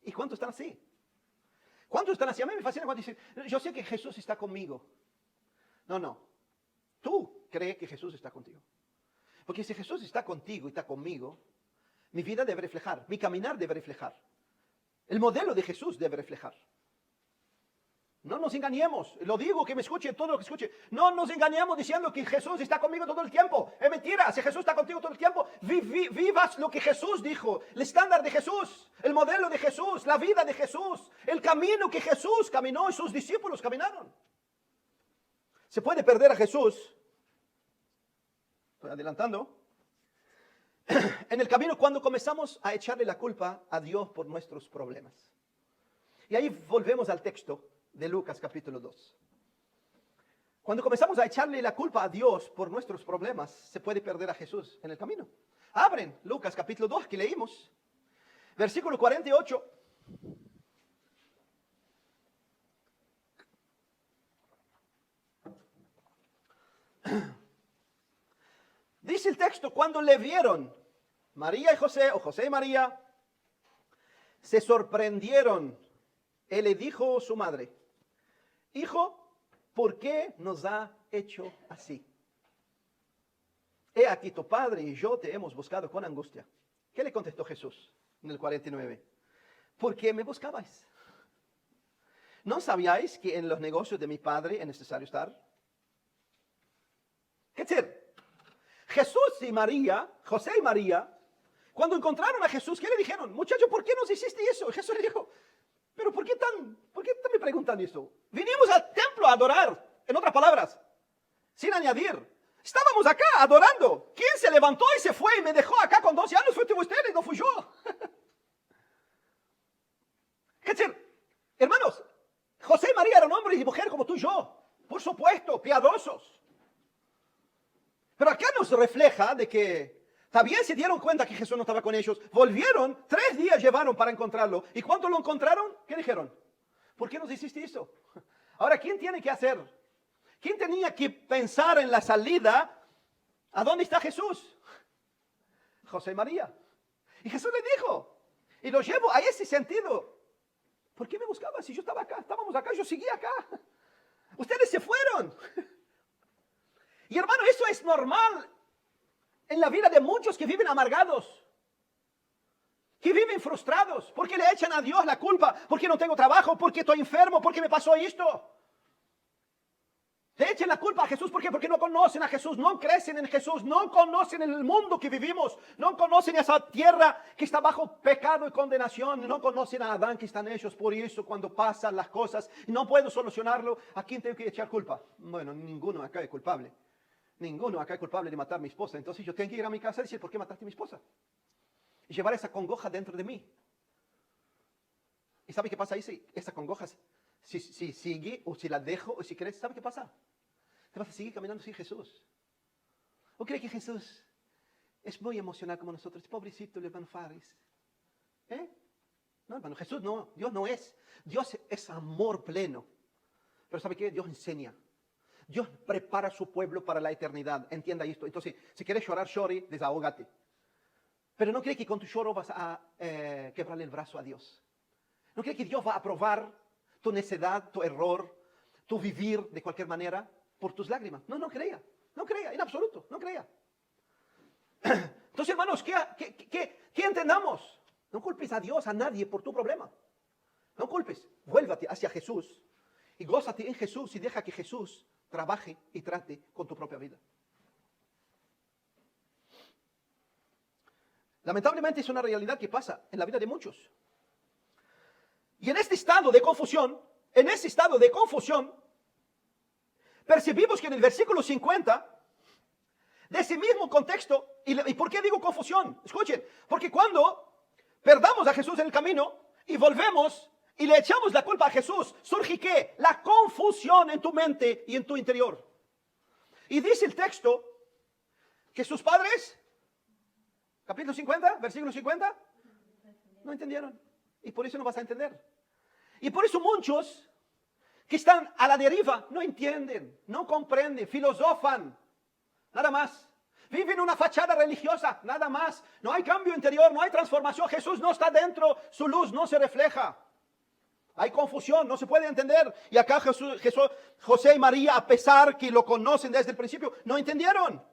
¿Y cuántos están así? ¿Cuántos están así? A mí me fascina cuando dicen, yo sé que Jesús está conmigo. No. Tú crees que Jesús está contigo. Porque si Jesús está contigo y está conmigo, mi vida debe reflejar, mi caminar debe reflejar. El modelo de Jesús debe reflejar. No nos engañemos. Lo digo, que me escuche todo lo que escuche. No nos engañemos diciendo que Jesús está conmigo todo el tiempo. Es mentira. Si Jesús está contigo todo el tiempo, vivas lo que Jesús dijo. El estándar de Jesús, el modelo de Jesús, la vida de Jesús, el camino que Jesús caminó y sus discípulos caminaron. Se puede perder a Jesús. Estoy adelantando. en el camino cuando comenzamos a echarle la culpa a Dios por nuestros problemas. Y ahí volvemos al texto de Lucas capítulo 2. Cuando comenzamos a echarle la culpa a Dios por nuestros problemas, se puede perder a Jesús en el camino. Abren Lucas capítulo 2 que leímos, versículo 48. Dice el texto, cuando le vieron María y José, o José y María, se sorprendieron. Él le dijo a su madre, hijo, ¿por qué nos ha hecho así? He aquí tu padre y yo te hemos buscado con angustia. ¿Qué le contestó Jesús en el 49? ¿Por qué me buscabais? ¿No sabíais que en los negocios de mi padre es necesario estar? ¿Qué decir? Jesús y María, José y María, cuando encontraron a Jesús, ¿qué le dijeron? Muchacho, ¿por qué nos hiciste eso? Y Jesús le dijo, pero ¿por qué me preguntan eso? Vinimos al templo a adorar, en otras palabras, sin añadir. Estábamos acá adorando. ¿Quién se levantó y se fue y me dejó acá con 12 años? Fuiste ustedes, no fui yo. ¿Qué decir? Hermanos, José y María eran hombres y mujeres como tú y yo. Por supuesto, piadosos. Pero acá nos refleja de que también se dieron cuenta que Jesús no estaba con ellos. Volvieron, 3 días llevaron para encontrarlo. Y cuando lo encontraron, ¿qué dijeron? ¿Por qué nos hiciste eso? Ahora, ¿quién tiene que hacer? ¿Quién tenía que pensar en la salida? ¿A dónde está Jesús? José y María. Y Jesús le dijo, y lo llevo a ese sentido. ¿Por qué me buscabas si yo estaba acá? Estábamos acá, yo seguía acá. Ustedes se fueron. Y hermano, eso es normal en la vida de muchos que viven amargados, que viven frustrados, porque le echan a Dios la culpa, porque no tengo trabajo, porque estoy enfermo, porque me pasó esto. Le echan la culpa a Jesús, ¿por qué? Porque no conocen a Jesús, no crecen en Jesús, no conocen el mundo que vivimos, no conocen esa tierra que está bajo pecado y condenación, no conocen a Adán que están ellos. Por eso cuando pasan las cosas y no puedo solucionarlo, ¿a quién tengo que echar culpa? Bueno, ninguno acá es culpable. Ninguno acá es culpable de matar a mi esposa. Entonces yo tengo que ir a mi casa y decir, ¿por qué mataste a mi esposa? Y llevar esa congoja dentro de mí. ¿Y sabe qué pasa ahí? Esa congoja, si sigue o si la dejo o si crees, ¿sabe qué pasa? Te vas a seguir caminando sin Jesús. ¿O cree que Jesús es muy emocional como nosotros? Pobrecito el hermano Faris. No, hermano, Jesús no, Dios no es. Dios es amor pleno. Pero ¿sabe qué? Dios enseña. Dios prepara a su pueblo para la eternidad. Entienda esto. Entonces, si quieres llorar, llore, desahógate. Pero no cree que con tu lloro vas a quebrarle el brazo a Dios. No cree que Dios va a aprobar tu necedad, tu error, tu vivir de cualquier manera por tus lágrimas. No crea. No crea, en absoluto. No crea. Entonces, hermanos, ¿qué entendamos? No culpes a Dios, a nadie por tu problema. No culpes. Vuélvate hacia Jesús y gózate en Jesús y deja que Jesús trabaje y trate con tu propia vida. Lamentablemente es una realidad que pasa en la vida de muchos. Y en este estado de confusión, percibimos que en el versículo 50, de ese mismo contexto, ¿y por qué digo confusión? Escuchen, porque cuando perdamos a Jesús en el camino y volvemos y le echamos la culpa a Jesús, surge ¿qué? La confusión en tu mente y en tu interior. Y dice el texto que sus padres, capítulo 50, versículo 50, no entendieron. Y por eso no vas a entender. Y por eso muchos que están a la deriva no entienden, no comprenden, filosofan, nada más. Viven una fachada religiosa, nada más. No hay cambio interior, no hay transformación. Jesús no está dentro, su luz no se refleja. Hay confusión, no se puede entender. Y acá José y María, a pesar que lo conocen desde el principio, no entendieron.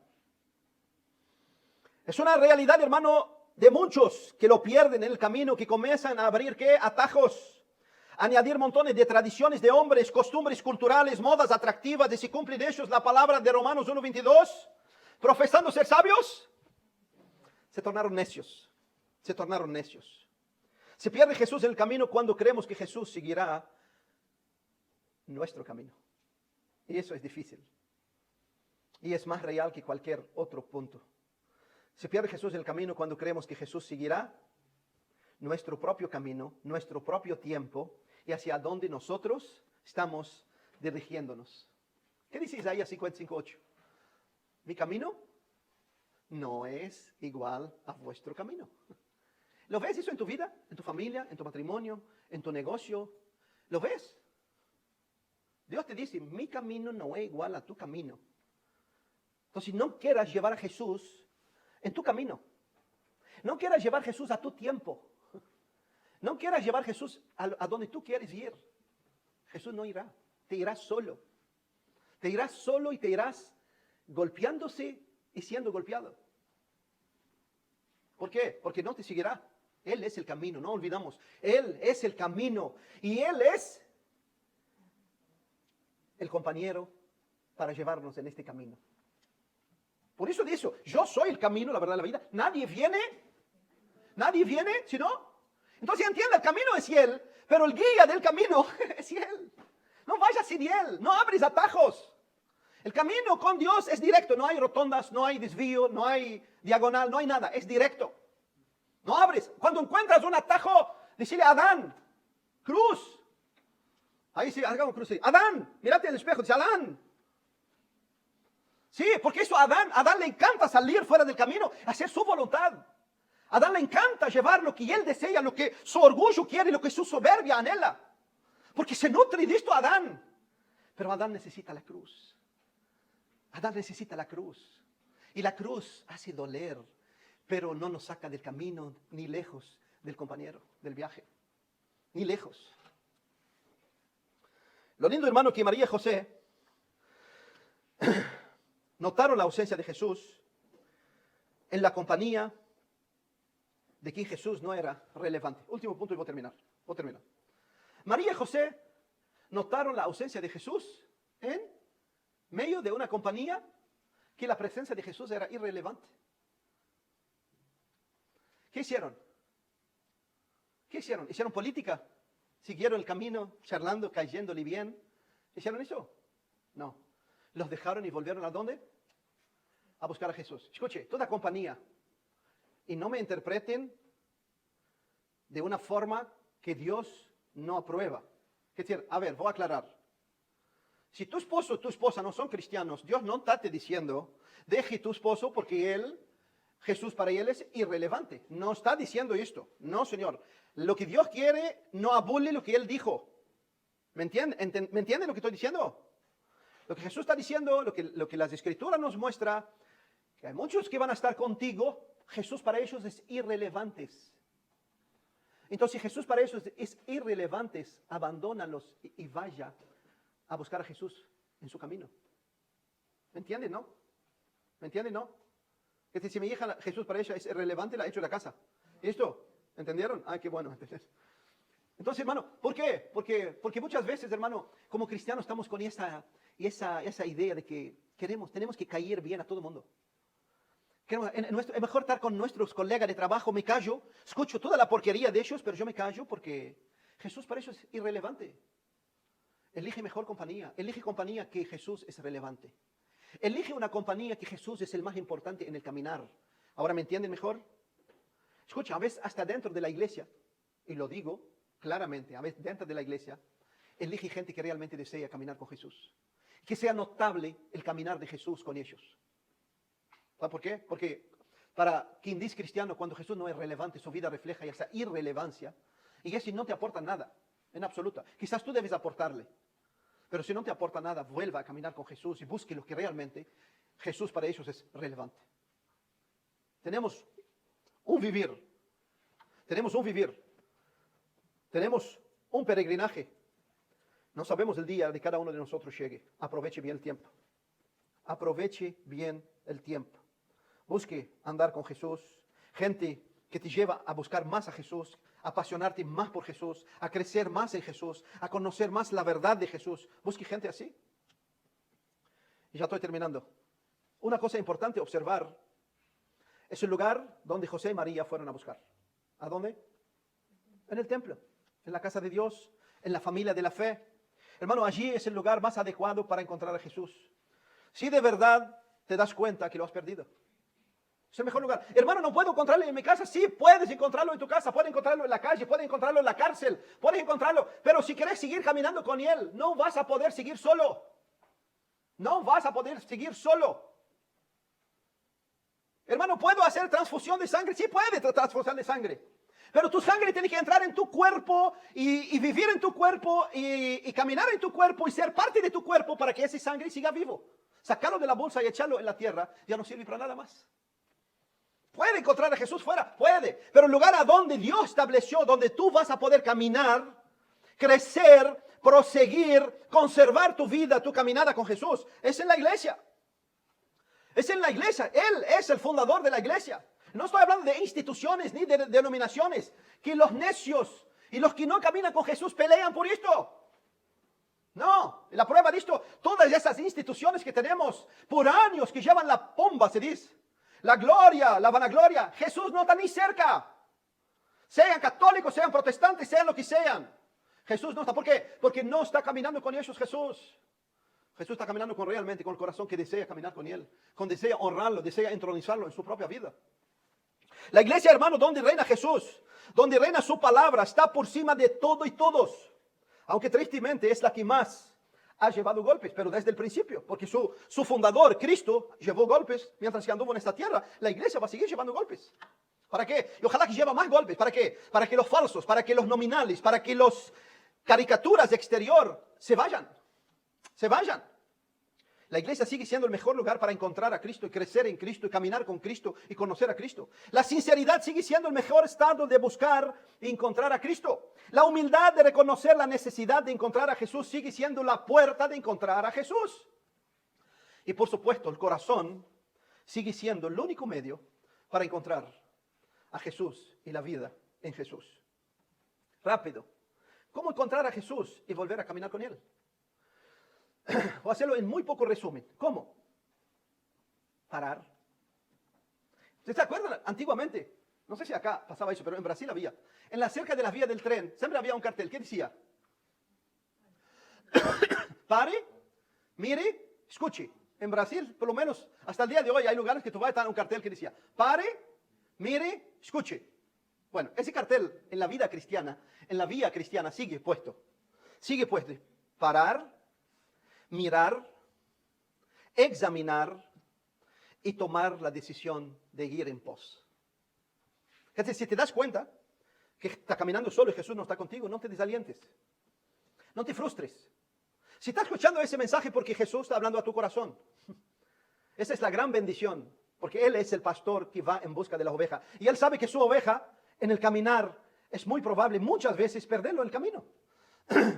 Es una realidad, hermano, de muchos que lo pierden en el camino, que comienzan a abrir ¿qué? Atajos, añadir montones de tradiciones de hombres, costumbres culturales, modas atractivas, de si cumplen ellos la palabra de Romanos 1:22, profesando ser sabios, se tornaron necios. Se pierde Jesús en el camino cuando creemos que Jesús seguirá nuestro camino. Y eso es difícil. Y es más real que cualquier otro punto. Se pierde Jesús en el camino cuando creemos que Jesús seguirá nuestro propio camino, nuestro propio tiempo y hacia donde nosotros estamos dirigiéndonos. ¿Qué dice Isaías 55:8? Mi camino no es igual a vuestro camino. ¿Lo ves eso en tu vida, en tu familia, en tu matrimonio, en tu negocio? ¿Lo ves? Dios te dice, mi camino no es igual a tu camino. Entonces no quieras llevar a Jesús en tu camino. No quieras llevar a Jesús a tu tiempo. No quieras llevar a Jesús a donde tú quieres ir. Jesús no irá. Te irás solo. Te irás solo y te irás golpeándose y siendo golpeado. ¿Por qué? Porque no te seguirá. Él es el camino, no olvidamos. Él es el camino y Él es el compañero para llevarnos en este camino. Por eso dice, yo soy el camino, la verdad, la vida. Nadie viene si no. Entonces entiende, el camino es Él, pero el guía del camino es Él. No vayas sin Él, no abres atajos. El camino con Dios es directo, no hay rotondas, no hay desvío, no hay diagonal, no hay nada, es directo. No abres. Cuando encuentras un atajo, decirle a Adán, cruz. Ahí sí, hagamos cruz. Adán, mírate en el espejo, dice Adán. Sí, porque eso a Adán le encanta salir fuera del camino, hacer su voluntad. A Adán le encanta llevar lo que él desea, lo que su orgullo quiere, lo que su soberbia anhela. Porque se nutre de esto Adán. Pero Adán necesita la cruz. Adán necesita la cruz. Y la cruz hace doler, pero no nos saca del camino ni lejos del compañero, del viaje. Ni lejos. Lo lindo, hermano, que María y José notaron la ausencia de Jesús en la compañía de que Jesús no era relevante. Último punto y voy a terminar. María y José notaron la ausencia de Jesús en medio de una compañía que la presencia de Jesús era irrelevante. ¿Qué hicieron? ¿Hicieron política? ¿Siguieron el camino, charlando, cayéndole bien? ¿Hicieron eso? No. Los dejaron y volvieron ¿a dónde? A buscar a Jesús. Escuche, toda compañía. Y no me interpreten de una forma que Dios no aprueba. Es decir, a ver, voy a aclarar. Si tu esposo o tu esposa no son cristianos, Dios no está te diciendo, deje tu esposo porque Jesús para él es irrelevante. No está diciendo esto. No, Señor. Lo que Dios quiere no abule lo que Él dijo. ¿Me entiende? ¿Me entiende lo que estoy diciendo? Lo que Jesús está diciendo, lo que las Escrituras nos muestra, que hay muchos que van a estar contigo, Jesús para ellos es irrelevante. Entonces, si Jesús para ellos es irrelevante, abandónalos y vaya a buscar a Jesús en su camino. ¿Me entienden, no? ¿Me entienden, no? Es decir, si mi hija, Jesús para ella es irrelevante, la he hecho en la casa. ¿Esto? ¿Entendieron? Ah, qué bueno. Entonces, hermano, ¿por qué? Porque muchas veces, hermano, como cristianos estamos con esa idea de que tenemos que caer bien a todo el mundo. Es mejor estar con nuestros colegas de trabajo, me callo, escucho toda la porquería de ellos, pero yo me callo porque Jesús para ellos es irrelevante. Elige mejor compañía, elige compañía que Jesús es relevante. Elige una compañía que Jesús es el más importante en el caminar. ¿Ahora me entienden mejor? Escucha, a veces hasta dentro de la iglesia, y lo digo claramente, a veces dentro de la iglesia, elige gente que realmente desea caminar con Jesús. Que sea notable el caminar de Jesús con ellos. ¿Sabe por qué? Porque para quien dice cristiano, cuando Jesús no es relevante, su vida refleja esa irrelevancia, y eso no te aporta nada, en absoluta. Quizás tú debes aportarle, pero si no te aporta nada, vuelva a caminar con Jesús y busque lo que realmente Jesús para ellos es relevante. Tenemos un vivir. Tenemos un peregrinaje. No sabemos el día de cada uno de nosotros llegue. Aproveche bien el tiempo. Aproveche bien el tiempo. Busque andar con Jesús. Gente que te lleva a buscar más a Jesús, a apasionarte más por Jesús, a crecer más en Jesús, a conocer más la verdad de Jesús. Busque gente así. Y ya estoy terminando. Una cosa importante observar es el lugar donde José y María fueron a buscar. ¿A dónde? En el templo, en la casa de Dios, en la familia de la fe. Hermano, allí es el lugar más adecuado para encontrar a Jesús. Si de verdad te das cuenta que lo has perdido. Es el mejor lugar. Hermano, ¿no puedo encontrarlo en mi casa? Sí, puedes encontrarlo en tu casa, puedes encontrarlo en la calle, puedes encontrarlo en la cárcel, puedes encontrarlo. Pero si quieres seguir caminando con Él, no vas a poder seguir solo. No vas a poder seguir solo. Hermano, ¿puedo hacer transfusión de sangre? Sí, puede transfusión de sangre. Pero tu sangre tiene que entrar en tu cuerpo y vivir en tu cuerpo y caminar en tu cuerpo y ser parte de tu cuerpo para que esa sangre siga vivo. Sacarlo de la bolsa y echarlo en la tierra ya no sirve para nada más. ¿Puede encontrar a Jesús fuera? Puede. Pero el lugar a donde Dios estableció, donde tú vas a poder caminar, crecer, proseguir, conservar tu vida, tu caminada con Jesús, es en la iglesia. Es en la iglesia. Él es el fundador de la iglesia. No estoy hablando de instituciones ni de denominaciones. Que los necios y los que no caminan con Jesús pelean por esto. No, la prueba de esto, todas esas instituciones que tenemos por años que llevan la pompa, se dice. La gloria, la vanagloria. Jesús no está ni cerca. Sean católicos, sean protestantes, sean lo que sean. Jesús no está. ¿Por qué? Porque no está caminando con ellos Jesús. Jesús está caminando realmente con el corazón que desea caminar con Él. Con desea honrarlo, desea entronizarlo en su propia vida. La iglesia, hermano, donde reina Jesús, donde reina su palabra, está por encima de todo y todos. Aunque tristemente es la que más ha llevado golpes, pero desde el principio, porque su fundador, Cristo, llevó golpes mientras que anduvo en esta tierra. La iglesia va a seguir llevando golpes. ¿Para qué? Y ojalá que lleve más golpes. ¿Para qué? Para que los falsos, para que los nominales, para que los caricaturas de exterior se vayan. Se vayan. La iglesia sigue siendo el mejor lugar para encontrar a Cristo y crecer en Cristo y caminar con Cristo y conocer a Cristo. La sinceridad sigue siendo el mejor estado de buscar y encontrar a Cristo. La humildad de reconocer la necesidad de encontrar a Jesús sigue siendo la puerta de encontrar a Jesús. Y por supuesto, el corazón sigue siendo el único medio para encontrar a Jesús y la vida en Jesús. Rápido. ¿Cómo encontrar a Jesús y volver a caminar con Él? Voy a hacerlo en muy poco resumen. ¿Cómo? Parar. ¿Ustedes se acuerdan? Antiguamente, no sé si acá pasaba eso, pero en Brasil había. Cerca de las vías del tren, siempre había un cartel. ¿Qué decía? Pare, mire, escuche. En Brasil, por lo menos hasta el día de hoy, hay lugares que tú vas a estar un cartel que decía: pare, mire, escuche. Bueno, ese cartel en la vida cristiana, en la vía cristiana, sigue puesto. Sigue puesto. Parar, mirar, examinar y tomar la decisión de ir en pos. Es decir, si te das cuenta que estás caminando solo y Jesús no está contigo, no te desalientes. No te frustres. Si estás escuchando ese mensaje porque Jesús está hablando a tu corazón, esa es la gran bendición, porque Él es el pastor que va en busca de la oveja. Y Él sabe que su oveja en el caminar es muy probable muchas veces perderlo en el camino.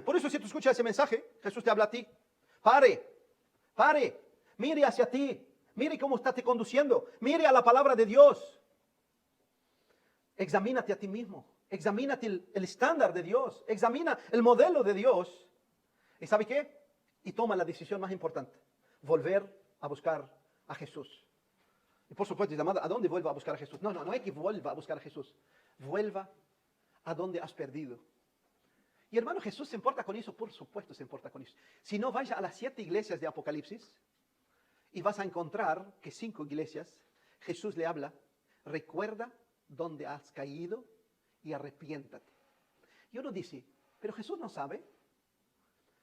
Por eso si tú escuchas ese mensaje, Jesús te habla a ti. Pare, pare, mire hacia ti, mire cómo está te conduciendo, mire a la palabra de Dios. Examínate a ti mismo, examínate el estándar de Dios, examina el modelo de Dios. ¿Y sabe qué? Y toma la decisión más importante, volver a buscar a Jesús. Y por supuesto, llamada, ¿a dónde vuelva a buscar a Jesús? No es que vuelva a buscar a Jesús, vuelva a donde has perdido. Y hermano, Jesús se importa con eso, por supuesto se importa con eso. Si no, vaya a las 7 iglesias de Apocalipsis y vas a encontrar que 5 iglesias, Jesús le habla: recuerda dónde has caído y arrepiéntate. Y uno dice, pero Jesús no sabe.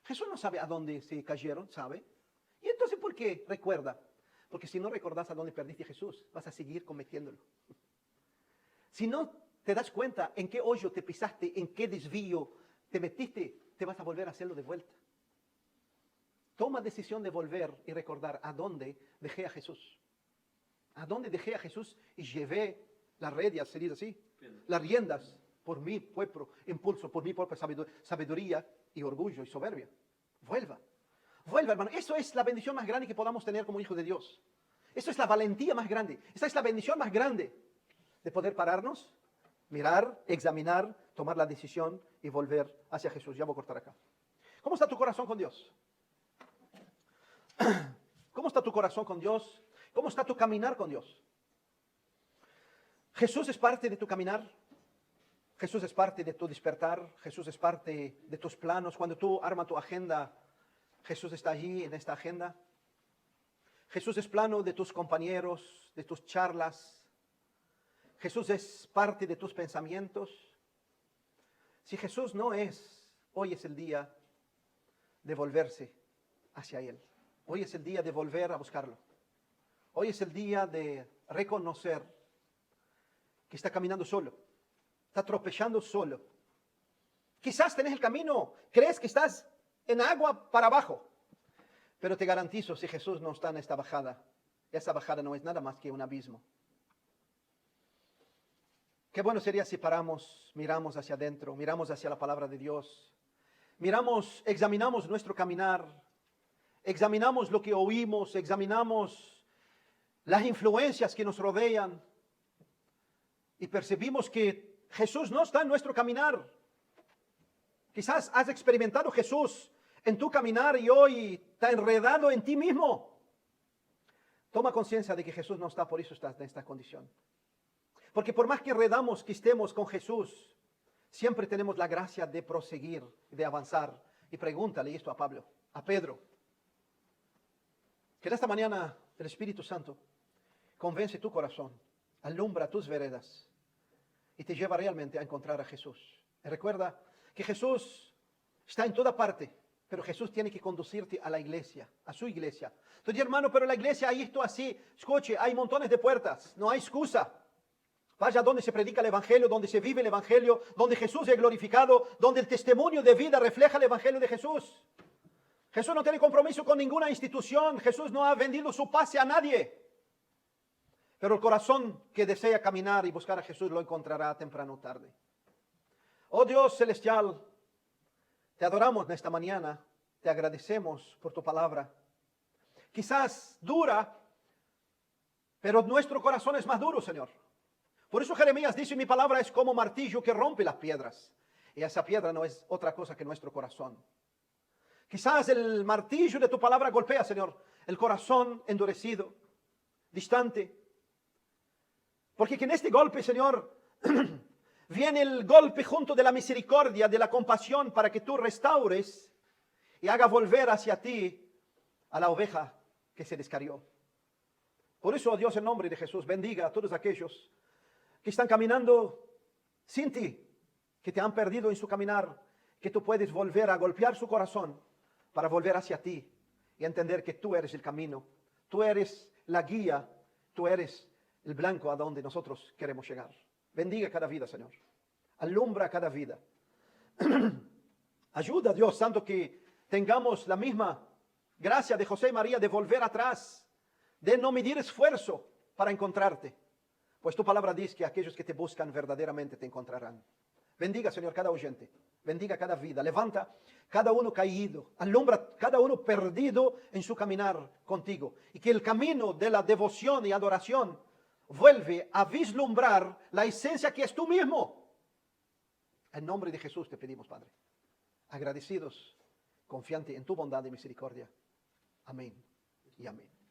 Jesús no sabe a dónde se cayeron, ¿sabe? Y entonces, ¿por qué recuerda? Porque si no recordás a dónde perdiste a Jesús, vas a seguir cometiéndolo. Si no te das cuenta en qué hoyo te pisaste, en qué desvío te metiste, te vas a volver a hacerlo de vuelta. Toma decisión de volver y recordar a dónde dejé a Jesús. A dónde dejé a Jesús y llevé las riendas, se dice así, las riendas por mi propio impulso, por mi propia sabiduría y orgullo y soberbia. Vuelva, hermano. Eso es la bendición más grande que podamos tener como hijos de Dios. Eso es la valentía más grande. Esa es la bendición más grande de poder pararnos, mirar, examinar, tomar la decisión y volver hacia Jesús. Ya voy a cortar acá. ¿Cómo está tu corazón con Dios? ¿Cómo está tu corazón con Dios? ¿Cómo está tu caminar con Dios? ¿Jesús es parte de tu caminar? ¿Jesús es parte de tu despertar? ¿Jesús es parte de tus planos? Cuando tú armas tu agenda, ¿Jesús está allí en esta agenda? ¿Jesús es plano de tus compañeros, de tus charlas, Jesús es parte de tus pensamientos. Si Jesús no es, hoy es el día de volverse hacia Él. Hoy es el día de volver a buscarlo. Hoy es el día de reconocer que está caminando solo. Está tropezando solo. Quizás tenés el camino, crees que estás en agua para abajo. Pero te garantizo, si Jesús no está en esta bajada, esa bajada no es nada más que un abismo. Qué bueno sería si paramos, miramos hacia adentro, miramos hacia la palabra de Dios, miramos, examinamos nuestro caminar, examinamos lo que oímos, examinamos las influencias que nos rodean y percibimos que Jesús no está en nuestro caminar. Quizás has experimentado Jesús en tu caminar y hoy está enredado en ti mismo. Toma conciencia de que Jesús no está, por eso estás en esta condición. Porque por más que enredamos que estemos con Jesús, siempre tenemos la gracia de proseguir, de avanzar. Y pregúntale esto a Pablo, a Pedro. Que en esta mañana el Espíritu Santo convence tu corazón, alumbra tus veredas y te lleva realmente a encontrar a Jesús. Y recuerda que Jesús está en toda parte, pero Jesús tiene que conducirte a la iglesia, a su iglesia. Entonces, hermano, pero la iglesia hay esto así. Escuche, hay montones de puertas, no hay excusa. Vaya donde se predica el Evangelio, donde se vive el Evangelio, donde Jesús es glorificado, donde el testimonio de vida refleja el Evangelio de Jesús. Jesús no tiene compromiso con ninguna institución. Jesús no ha vendido su pase a nadie. Pero el corazón que desea caminar y buscar a Jesús lo encontrará temprano o tarde. Oh Dios celestial, te adoramos en esta mañana, te agradecemos por tu palabra. Quizás dura, pero nuestro corazón es más duro, Señor. Por eso Jeremías dice, mi palabra es como martillo que rompe las piedras. Y esa piedra no es otra cosa que nuestro corazón. Quizás el martillo de tu palabra golpea, Señor, el corazón endurecido, distante. Porque en este golpe, Señor, viene el golpe junto de la misericordia, de la compasión, para que tú restaures y haga volver hacia ti a la oveja que se descarrió. Por eso, Dios, en nombre de Jesús, bendiga a todos aquellos que están caminando sin ti, que te han perdido en su caminar, que tú puedes volver a golpear su corazón para volver hacia ti y entender que tú eres el camino, tú eres la guía, tú eres el blanco a donde nosotros queremos llegar. Bendiga cada vida, Señor. Alumbra cada vida. Ayuda, Dios Santo, que tengamos la misma gracia de José y María de volver atrás, de no medir esfuerzo para encontrarte. Pues tu palabra dice que aquellos que te buscan verdaderamente te encontrarán. Bendiga, Señor, cada oyente. Bendiga cada vida. Levanta cada uno caído. Alumbra cada uno perdido en su caminar contigo. Y que el camino de la devoción y adoración vuelve a vislumbrar la esencia que es tú mismo. En nombre de Jesús te pedimos, Padre. Agradecidos, confiante en tu bondad y misericordia. Amén y amén.